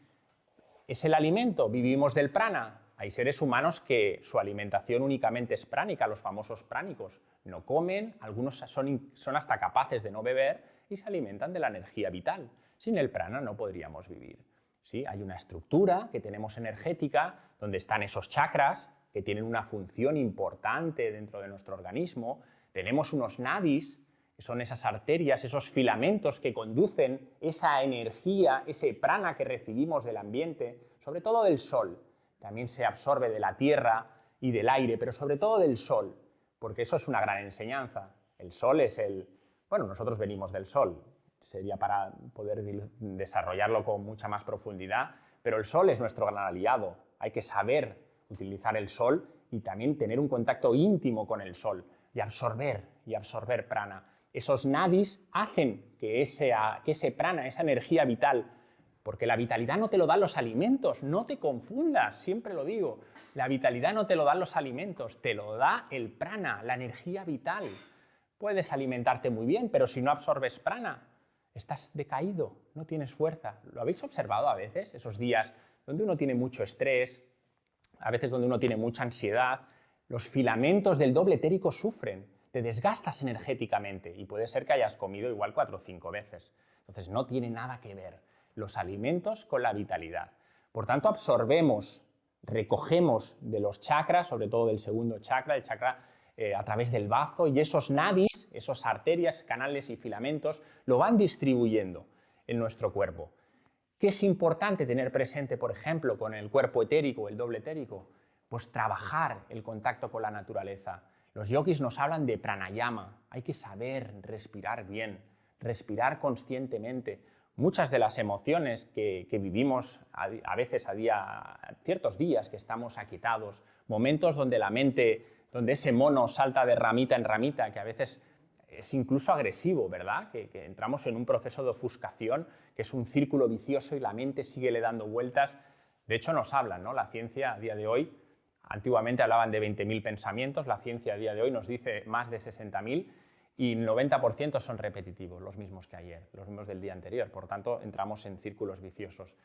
Es el alimento, vivimos del prana. Hay seres humanos que su alimentación únicamente es pránica, los famosos pránicos. No comen, algunos son hasta capaces de no beber y se alimentan de la energía vital. Sin el prana no podríamos vivir. ¿Sí? Hay una estructura que tenemos energética donde están esos chakras que tienen una función importante dentro de nuestro organismo. Tenemos unos nadis, que son esas arterias, esos filamentos que conducen esa energía, ese prana que recibimos del ambiente, sobre todo del sol. También se absorbe de la tierra y del aire, pero sobre todo del sol, porque eso es una gran enseñanza. El sol es bueno, nosotros venimos del sol, sería para poder desarrollarlo con mucha más profundidad, pero el sol es nuestro gran aliado. Hay que saber utilizar el sol y también tener un contacto íntimo con el sol y absorber prana. Esos nadis hacen que ese prana, esa energía vital, porque la vitalidad no te lo dan los alimentos, no te confundas, siempre lo digo, la vitalidad no te lo dan los alimentos, te lo da el prana, la energía vital. Puedes alimentarte muy bien, pero si no absorbes prana, estás decaído, no tienes fuerza. ¿Lo habéis observado a veces? Esos días donde uno tiene mucho estrés, a veces donde uno tiene mucha ansiedad, los filamentos del doble etérico sufren. Te desgastas energéticamente y puede ser que hayas comido igual 4 o 5 veces. Entonces no tiene nada que ver los alimentos con la vitalidad. Por tanto, absorbemos, recogemos de los chakras, sobre todo del segundo chakra, el chakra a través del bazo, y esos nadis, esas arterias, canales y filamentos, lo van distribuyendo en nuestro cuerpo. ¿Qué es importante tener presente, por ejemplo, con el cuerpo etérico, el doble etérico? Pues trabajar el contacto con la naturaleza. Los yogis nos hablan de pranayama, hay que saber respirar bien, respirar conscientemente, Muchas de las emociones que vivimos a veces ciertos días que estamos aquietados, momentos donde la mente, donde ese mono salta de ramita en ramita, que a veces es incluso agresivo, ¿verdad? Que entramos en un proceso de ofuscación, que es un círculo vicioso y la mente sigue le dando vueltas. De hecho, nos hablan, ¿no? La ciencia a día de hoy, antiguamente hablaban de 20.000 pensamientos, la ciencia a día de hoy nos dice más de 60.000 y el 90% son repetitivos, los mismos que ayer, los mismos del día anterior. Por tanto, entramos en círculos viciosos.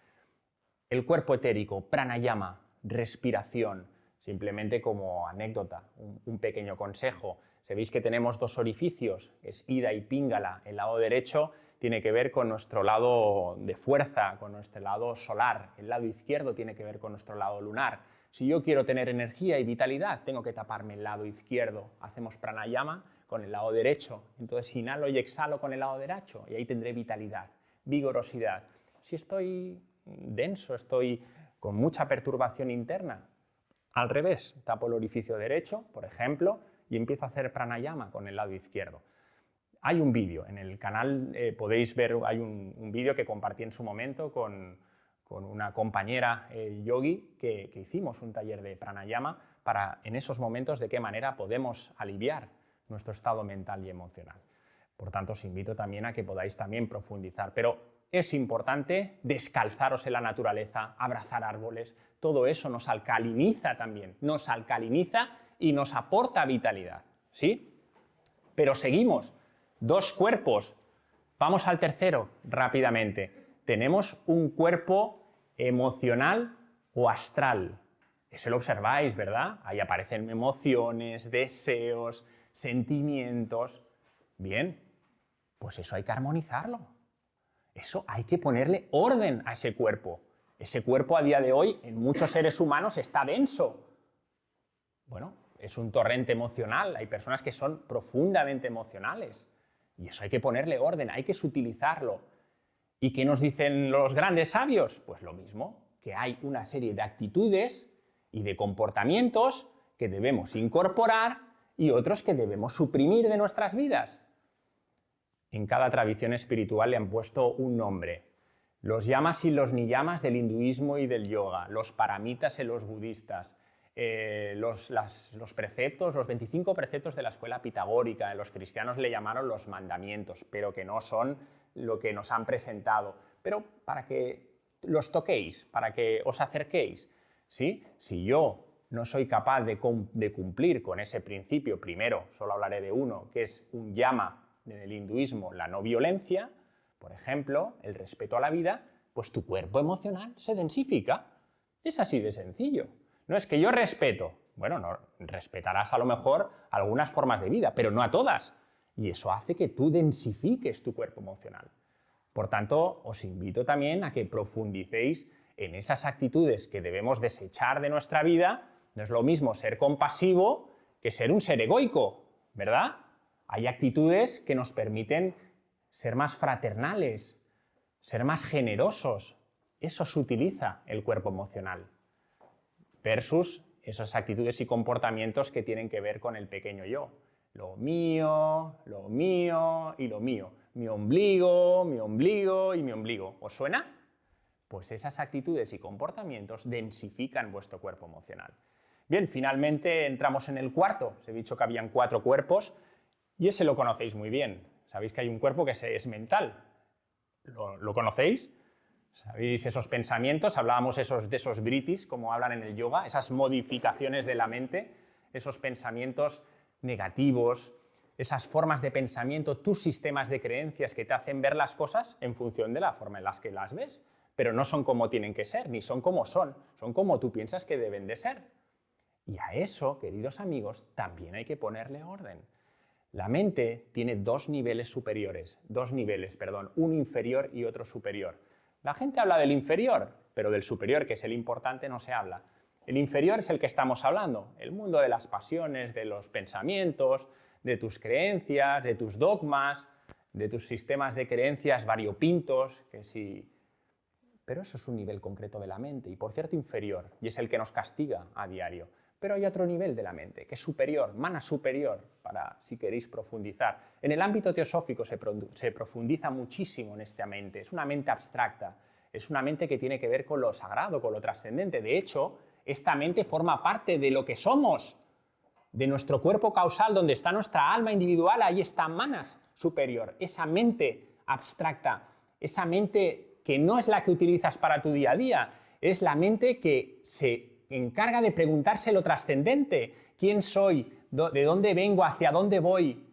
El cuerpo etérico, pranayama, respiración, simplemente como anécdota, un pequeño consejo. Sabéis que tenemos dos orificios, es Ida y Pingala. El lado derecho tiene que ver con nuestro lado de fuerza, con nuestro lado solar. El lado izquierdo tiene que ver con nuestro lado lunar. Si yo quiero tener energía y vitalidad, tengo que taparme el lado izquierdo. Hacemos pranayama con el lado derecho. Entonces inhalo y exhalo con el lado derecho y ahí tendré vitalidad, vigorosidad. Si estoy denso, estoy con mucha perturbación interna, al revés, tapo el orificio derecho, por ejemplo, y empiezo a hacer pranayama con el lado izquierdo. Hay un vídeo, en el canal podéis ver, hay un vídeo que compartí en su momento con una compañera yogi que hicimos un taller de pranayama para en esos momentos de qué manera podemos aliviar nuestro estado mental y emocional. Por tanto, os invito también a que podáis también profundizar, pero es importante descalzaros en la naturaleza, abrazar árboles, todo eso nos alcaliniza también, nos alcaliniza y nos aporta vitalidad, ¿sí? Pero seguimos, dos cuerpos, vamos al tercero rápidamente. Tenemos un cuerpo emocional o astral. Eso lo observáis, ¿verdad? Ahí aparecen emociones, deseos, sentimientos. Bien, pues eso hay que armonizarlo. Eso hay que ponerle orden a ese cuerpo. Ese cuerpo a día de hoy en muchos seres humanos está denso. Bueno, es un torrente emocional. Hay personas que son profundamente emocionales. Y eso hay que ponerle orden, hay que sutilizarlo. ¿Y qué nos dicen los grandes sabios? Pues lo mismo, que hay una serie de actitudes y de comportamientos que debemos incorporar y otros que debemos suprimir de nuestras vidas. En cada tradición espiritual le han puesto un nombre. Los yamas y los niyamas del hinduismo y del yoga, los paramitas y los budistas, los preceptos, los 25 preceptos de la escuela pitagórica, los cristianos le llamaron los mandamientos, pero que no son lo que nos han presentado. Pero para que los toquéis, para que os acerquéis, ¿sí? Si yo no soy capaz de cumplir con ese principio, primero, solo hablaré de uno, que es un yama en el hinduismo, la no violencia, por ejemplo, el respeto a la vida, pues tu cuerpo emocional se densifica. Es así de sencillo. No es que yo respeto, bueno, no, respetarás a lo mejor algunas formas de vida, pero no a todas. Y eso hace que tú densifiques tu cuerpo emocional. Por tanto, os invito también a que profundicéis en esas actitudes que debemos desechar de nuestra vida. No es lo mismo ser compasivo que ser un ser egoico, ¿verdad? Hay actitudes que nos permiten ser más fraternales, ser más generosos. Eso se utiliza el cuerpo emocional. Versus esas actitudes y comportamientos que tienen que ver con el pequeño yo. Lo mío y lo mío. Mi ombligo y mi ombligo. ¿Os suena? Pues esas actitudes y comportamientos densifican vuestro cuerpo emocional. Bien, finalmente entramos en el cuarto. Os he dicho que habían 4 cuerpos y ese lo conocéis muy bien. Sabéis que hay un cuerpo que es mental. ¿Lo conocéis? ¿Sabéis esos pensamientos? Hablábamos de esos vritis, como hablan en el yoga, esas modificaciones de la mente, esos pensamientos negativos, esas formas de pensamiento, tus sistemas de creencias que te hacen ver las cosas en función de la forma en la que las ves, pero no son como tienen que ser, ni son como son como tú piensas que deben de ser. Y a eso, queridos amigos, también hay que ponerle orden. La mente tiene dos niveles, uno inferior y otro superior. La gente habla del inferior, pero del superior, que es el importante, no se habla. El inferior es el que estamos hablando, el mundo de las pasiones, de los pensamientos, de tus creencias, de tus dogmas, de tus sistemas de creencias variopintos, pero eso es un nivel concreto de la mente y, por cierto, inferior, y es el que nos castiga a diario. Pero hay otro nivel de la mente, que es superior, mana superior, para si queréis profundizar. En el ámbito teosófico se profundiza muchísimo en esta mente. Es una mente abstracta, es una mente que tiene que ver con lo sagrado, con lo trascendente. De hecho, esta mente forma parte de lo que somos, de nuestro cuerpo causal, donde está nuestra alma individual, ahí está manas superior. Esa mente abstracta, esa mente que no es la que utilizas para tu día a día, es la mente que se encarga de preguntarse lo trascendente. ¿Quién soy? ¿De dónde vengo? ¿Hacia dónde voy?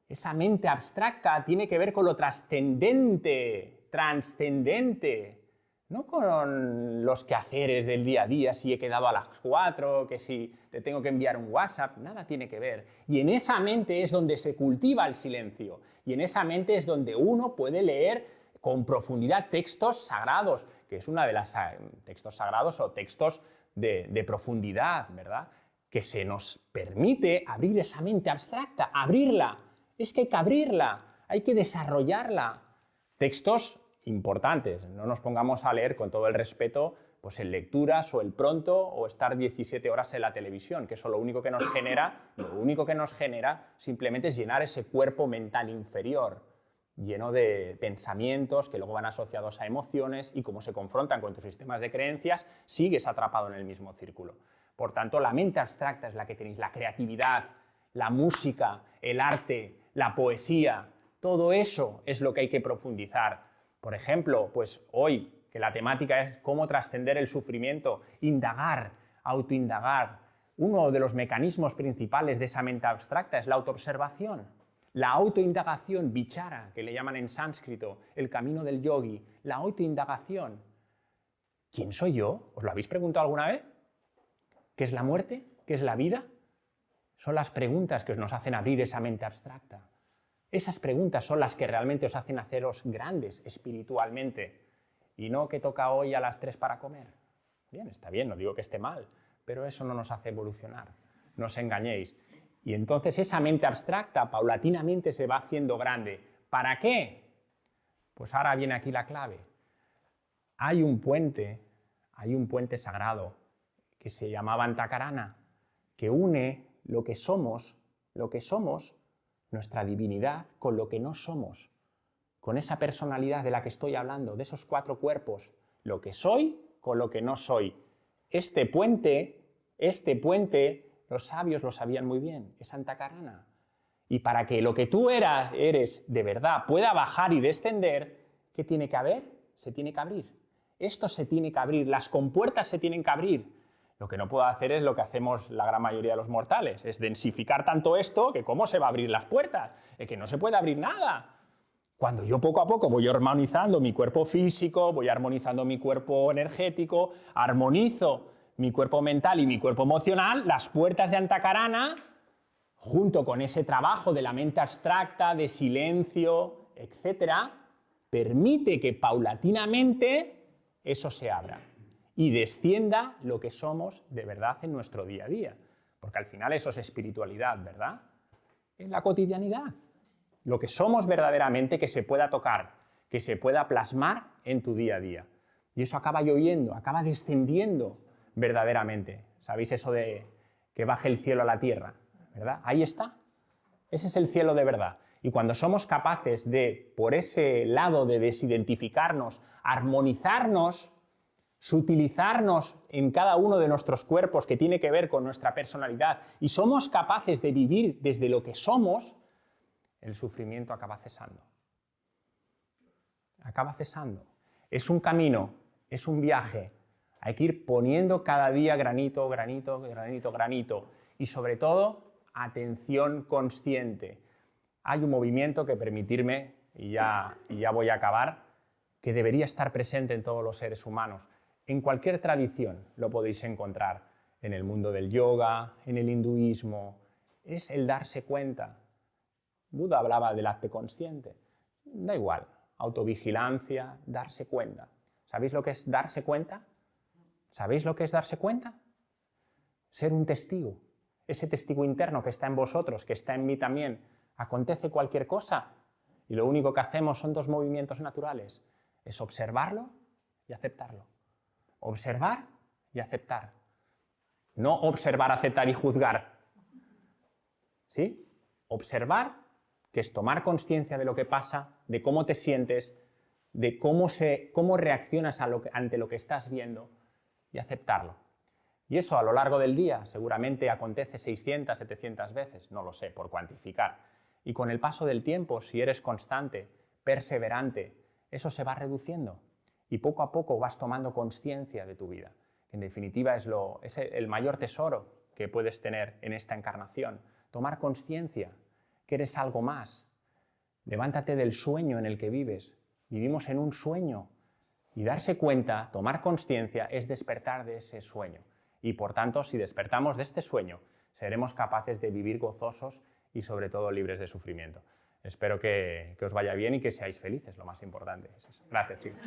Esa mente abstracta tiene que ver con lo trascendente, trascendente, no con los quehaceres del día a día, si he quedado a las 4, que si te tengo que enviar un WhatsApp, nada tiene que ver. Y en esa mente es donde se cultiva el silencio, y en esa mente es donde uno puede leer con profundidad textos sagrados, que es una de las textos sagrados o textos de profundidad, ¿verdad? Que se nos permite abrir esa mente abstracta, abrirla. Es que hay que abrirla, hay que desarrollarla. Textos importantes, no nos pongamos a leer con todo el respeto pues en lecturas o el pronto o estar 17 horas en la televisión, que eso lo único que nos genera simplemente es llenar ese cuerpo mental inferior, lleno de pensamientos que luego van asociados a emociones y como se confrontan con tus sistemas de creencias, sigues atrapado en el mismo círculo. Por tanto, la mente abstracta es la que tenéis, la creatividad, la música, el arte, la poesía, todo eso es lo que hay que profundizar. Por ejemplo, pues hoy, que la temática es cómo trascender el sufrimiento, indagar, autoindagar. Uno de los mecanismos principales de esa mente abstracta es la autoobservación. La autoindagación, vichara, que le llaman en sánscrito, el camino del yogi, la autoindagación. ¿Quién soy yo? ¿Os lo habéis preguntado alguna vez? ¿Qué es la muerte? ¿Qué es la vida? Son las preguntas que nos hacen abrir esa mente abstracta. Esas preguntas son las que realmente os hacen haceros grandes espiritualmente y no que toca hoy a las 3 para comer. Bien, está bien, no digo que esté mal, pero eso no nos hace evolucionar. No os engañéis. Y entonces esa mente abstracta paulatinamente se va haciendo grande. ¿Para qué? Pues ahora viene aquí la clave. Hay un puente sagrado que se llamaba Antakarana, que une lo que somos, nuestra divinidad, con lo que no somos, con esa personalidad de la que estoy hablando, de esos 4 cuerpos, lo que soy con lo que no soy. Este puente, los sabios lo sabían muy bien, es Antakarana. Y para que lo que tú eres de verdad pueda bajar y descender, ¿qué tiene que haber? Se tiene que abrir. Esto se tiene que abrir, las compuertas se tienen que abrir. Lo que no puedo hacer es lo que hacemos la gran mayoría de los mortales, es densificar tanto esto que ¿cómo se va a abrir las puertas? Es que no se puede abrir nada. Cuando yo poco a poco voy armonizando mi cuerpo físico, voy armonizando mi cuerpo energético, armonizo mi cuerpo mental y mi cuerpo emocional, las puertas de Antakarana, junto con ese trabajo de la mente abstracta, de silencio, etc., permite que paulatinamente eso se abra y descienda lo que somos de verdad en nuestro día a día. Porque al final eso es espiritualidad, ¿verdad? En la cotidianidad. Lo que somos verdaderamente que se pueda tocar, que se pueda plasmar en tu día a día. Y eso acaba lloviendo, acaba descendiendo verdaderamente. ¿Sabéis eso de que baje el cielo a la tierra? ¿Verdad? Ahí está. Ese es el cielo de verdad. Y cuando somos capaces de, por ese lado de desidentificarnos, armonizarnos, sutilizarnos en cada uno de nuestros cuerpos que tiene que ver con nuestra personalidad y somos capaces de vivir desde lo que somos, el sufrimiento acaba cesando. Acaba cesando. Es un camino, es un viaje. Hay que ir poniendo cada día granito, granito, granito, granito. Y sobre todo, atención consciente. Hay un movimiento que permitirme, y ya voy a acabar, que debería estar presente en todos los seres humanos. En cualquier tradición lo podéis encontrar, en el mundo del yoga, en el hinduismo, es el darse cuenta. Buda hablaba del acto consciente. Da igual, autovigilancia, darse cuenta. ¿Sabéis lo que es darse cuenta? ¿Sabéis lo que es darse cuenta? Ser un testigo, ese testigo interno que está en vosotros, que está en mí también. Acontece cualquier cosa y lo único que hacemos son 2 movimientos naturales. Es observarlo y aceptarlo. Observar y aceptar. No observar, aceptar y juzgar. ¿Sí? Observar, que es tomar conciencia de lo que pasa, de cómo te sientes, de cómo reaccionas ante lo que estás viendo y aceptarlo. Y eso a lo largo del día seguramente acontece 600, 700 veces, no lo sé, por cuantificar. Y con el paso del tiempo, si eres constante, perseverante, eso se va reduciendo y poco a poco vas tomando conciencia de tu vida. En definitiva es el mayor tesoro que puedes tener en esta encarnación. Tomar conciencia que eres algo más. Levántate del sueño en el que vives. Vivimos en un sueño y darse cuenta, tomar conciencia, es despertar de ese sueño. Y por tanto, si despertamos de este sueño, seremos capaces de vivir gozosos y sobre todo libres de sufrimiento. Espero que os vaya bien y que seáis felices, lo más importante es eso. Gracias, chicos.